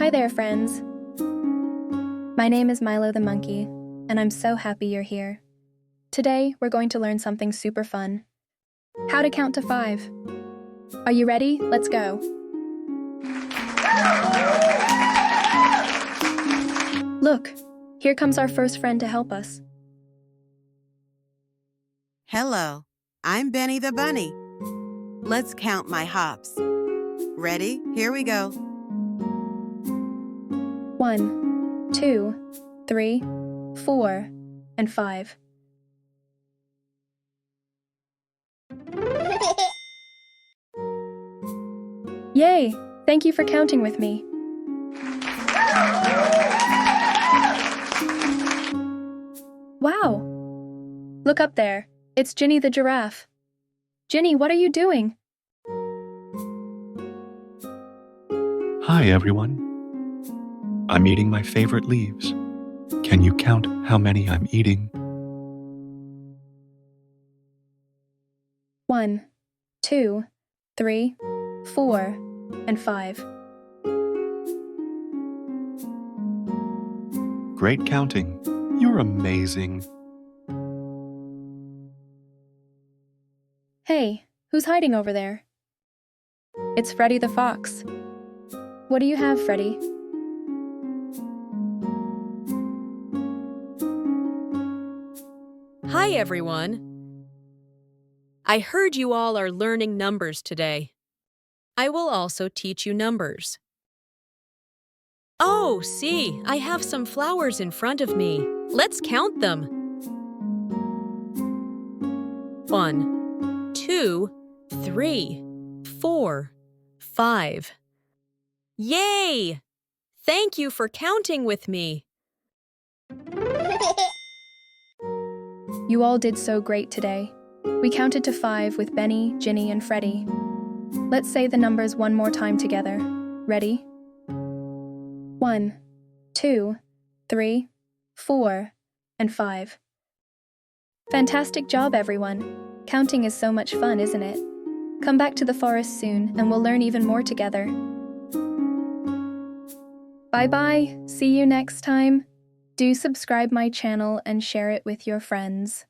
Hi there, friends. My name is Milo the monkey, and I'm so happy you're here. Today, we're going to learn something super fun. How to count to 5. Are you ready? Let's go. Look, here comes our first friend to help us. Hello, I'm Benny the bunny. Let's count my hops. Ready? Here we go. 1, 2, 3, 4, and 5. Yay! Thank you for counting with me. Wow! Look up there. It's Ginny the giraffe. Ginny, what are you doing? Hi, everyone. I'm eating my favorite leaves. Can you count how many I'm eating? 1, 2, 3, 4, and 5. Great counting. You're amazing. Hey, who's hiding over there? It's Freddy the Fox. What do you have, Freddy? Hi, everyone. I heard you all are learning numbers today. I will also teach you numbers. Oh, see, I have some flowers in front of me. Let's count them. 1, 2, 3, 4, 5. Yay! Thank you for counting with me. You all did so great today. We counted to 5 with Benny, Ginny, and Freddy. Let's say the numbers one more time together. Ready? 1, 2, 3, 4, and 5. Fantastic job, everyone. Counting is so much fun, isn't it? Come back to the forest soon, and we'll learn even more together. Bye-bye. See you next time. Do subscribe my channel and share it with your friends.